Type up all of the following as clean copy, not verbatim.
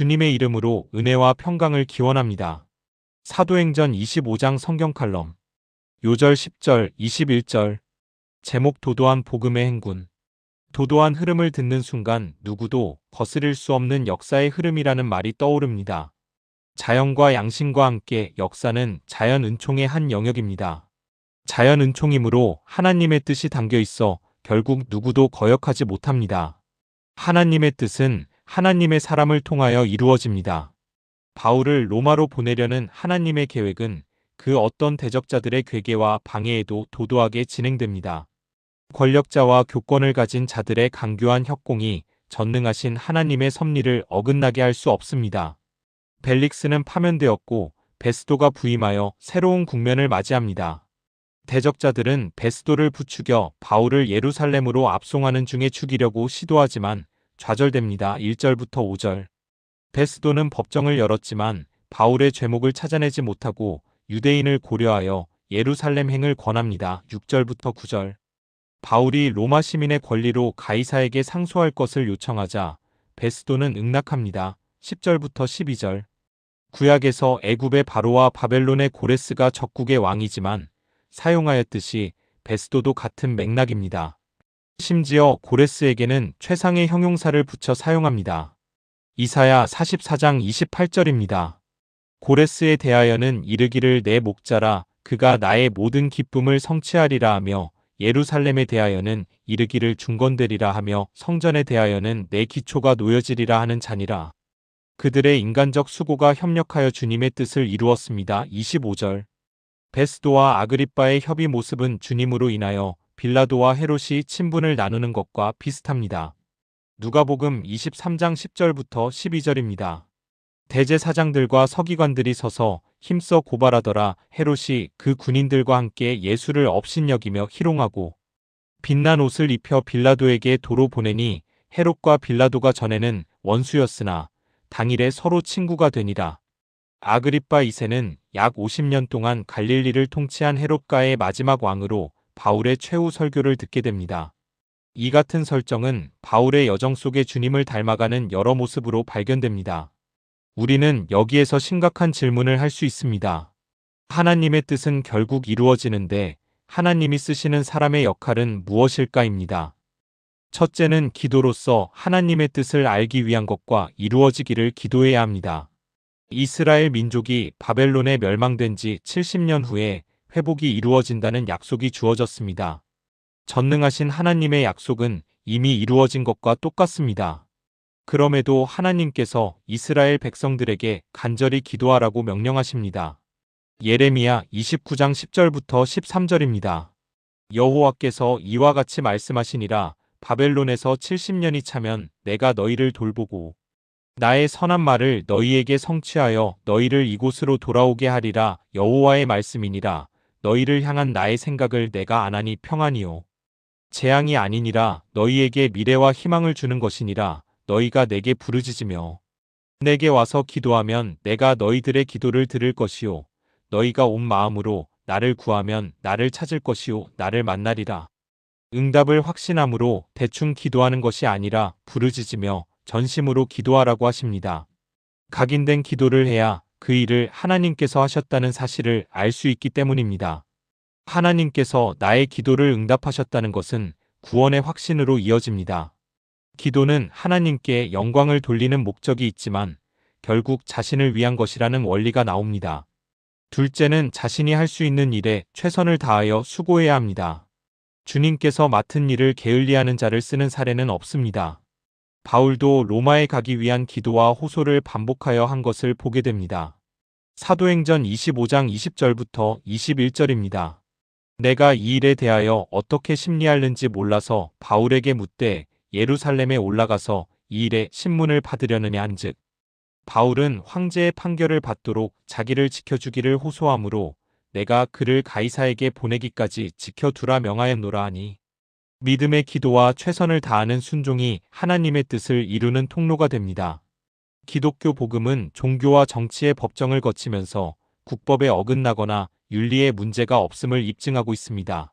주님의 이름으로 은혜와 평강을 기원합니다. 사도행전 25장 성경 칼럼. 요절 10절, 21절. 제목 도도한 복음의 행군. 도도한 흐름을 듣는 순간 누구도 거스릴 수 없는 역사의 흐름이라는 말이 떠오릅니다. 자연과 양심과 함께 역사는 자연 은총의 한 영역입니다. 자연 은총이므로 하나님의 뜻이 담겨 있어 결국 누구도 거역하지 못합니다. 하나님의 뜻은 하나님의 사람을 통하여 이루어집니다. 바울을 로마로 보내려는 하나님의 계획은 그 어떤 대적자들의 괴계와 방해에도 도도하게 진행됩니다. 권력자와 교권을 가진 자들의 강교한 협공이 전능하신 하나님의 섭리를 어긋나게 할 수 없습니다. 벨릭스는 파면되었고 베스도가 부임하여 새로운 국면을 맞이합니다. 대적자들은 베스도를 부추겨 바울을 예루살렘으로 압송하는 중에 죽이려고 시도하지만 좌절됩니다. 1절부터 5절. 베스도는 법정을 열었지만 바울의 죄목을 찾아내지 못하고 유대인을 고려하여 예루살렘행을 권합니다. 6절부터 9절. 바울이 로마 시민의 권리로 가이사에게 상소할 것을 요청하자 베스도는 응낙합니다. 10절부터 12절. 구약에서 애굽의 바로와 바벨론의 고레스가 적국의 왕이지만 사용하였듯이 베스도도 같은 맥락입니다. 심지어 고레스에게는 최상의 형용사를 붙여 사용합니다. 이사야 44장 28절입니다. 고레스에 대하여는 이르기를 내 목자라 그가 나의 모든 기쁨을 성취하리라 하며 예루살렘에 대하여는 이르기를 중건되리라 하며 성전에 대하여는 내 기초가 놓여지리라 하는 자니라. 그들의 인간적 수고가 협력하여 주님의 뜻을 이루었습니다. 25절. 베스도와 아그리빠의 협의 모습은 주님으로 인하여 빌라도와 헤롯이 친분을 나누는 것과 비슷합니다. 누가복음 23장 10절부터 12절입니다. 대제사장들과 서기관들이 서서 힘써 고발하더라. 헤롯이 그 군인들과 함께 예수를 업신여기며 희롱하고 빛난 옷을 입혀 빌라도에게 도로 보내니 헤롯과 빌라도가 전에는 원수였으나 당일에 서로 친구가 되니라. 아그리빠 2세는 약 50년 동안 갈릴리를 통치한 헤롯가의 마지막 왕으로 바울의 최후 설교를 듣게 됩니다. 이 같은 설정은 바울의 여정 속에 주님을 닮아가는 여러 모습으로 발견됩니다. 우리는 여기에서 심각한 질문을 할 수 있습니다. 하나님의 뜻은 결국 이루어지는데 하나님이 쓰시는 사람의 역할은 무엇일까입니다. 첫째는 기도로서 하나님의 뜻을 알기 위한 것과 이루어지기를 기도해야 합니다. 이스라엘 민족이 바벨론에 멸망된 지 70년 후에 회복이 이루어진다는 약속이 주어졌습니다. 전능하신 하나님의 약속은 이미 이루어진 것과 똑같습니다. 그럼에도 하나님께서 이스라엘 백성들에게 간절히 기도하라고 명령하십니다. 예레미야 29장 10절부터 13절입니다. 여호와께서 이와 같이 말씀하시니라. 바벨론에서 70년이 차면 내가 너희를 돌보고 나의 선한 말을 너희에게 성취하여 너희를 이곳으로 돌아오게 하리라. 여호와의 말씀이니라. 너희를 향한 나의 생각을 내가 아나니 평안이요 재앙이 아니니라. 너희에게 미래와 희망을 주는 것이니라. 너희가 내게 부르짖으며 내게 와서 기도하면 내가 너희들의 기도를 들을 것이요 너희가 온 마음으로 나를 구하면 나를 찾을 것이요 나를 만나리라. 응답을 확신함으로 대충 기도하는 것이 아니라 부르짖으며 전심으로 기도하라고 하십니다. 각인된 기도를 해야 그 일을 하나님께서 하셨다는 사실을 알 수 있기 때문입니다. 하나님께서 나의 기도를 응답하셨다는 것은 구원의 확신으로 이어집니다. 기도는 하나님께 영광을 돌리는 목적이 있지만 결국 자신을 위한 것이라는 원리가 나옵니다. 둘째는 자신이 할 수 있는 일에 최선을 다하여 수고해야 합니다. 주님께서 맡은 일을 게을리하는 자를 쓰는 사례는 없습니다. 바울도 로마에 가기 위한 기도와 호소를 반복하여 한 것을 보게 됩니다. 사도행전 25장 20절부터 21절입니다. 내가 이 일에 대하여 어떻게 심리하는지 몰라서 바울에게 묻되 예루살렘에 올라가서 이 일에 신문을 받으려느냐 한즉 바울은 황제의 판결을 받도록 자기를 지켜주기를 호소하므로 내가 그를 가이사에게 보내기까지 지켜두라 명하였노라 하니 믿음의 기도와 최선을 다하는 순종이 하나님의 뜻을 이루는 통로가 됩니다. 기독교 복음은 종교와 정치의 법정을 거치면서 국법에 어긋나거나 윤리에 문제가 없음을 입증하고 있습니다.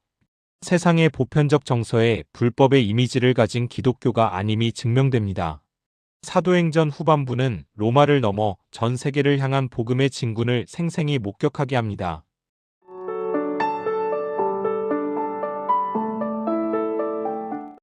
세상의 보편적 정서에 불법의 이미지를 가진 기독교가 아님이 증명됩니다. 사도행전 후반부는 로마를 넘어 전 세계를 향한 복음의 진군을 생생히 목격하게 합니다.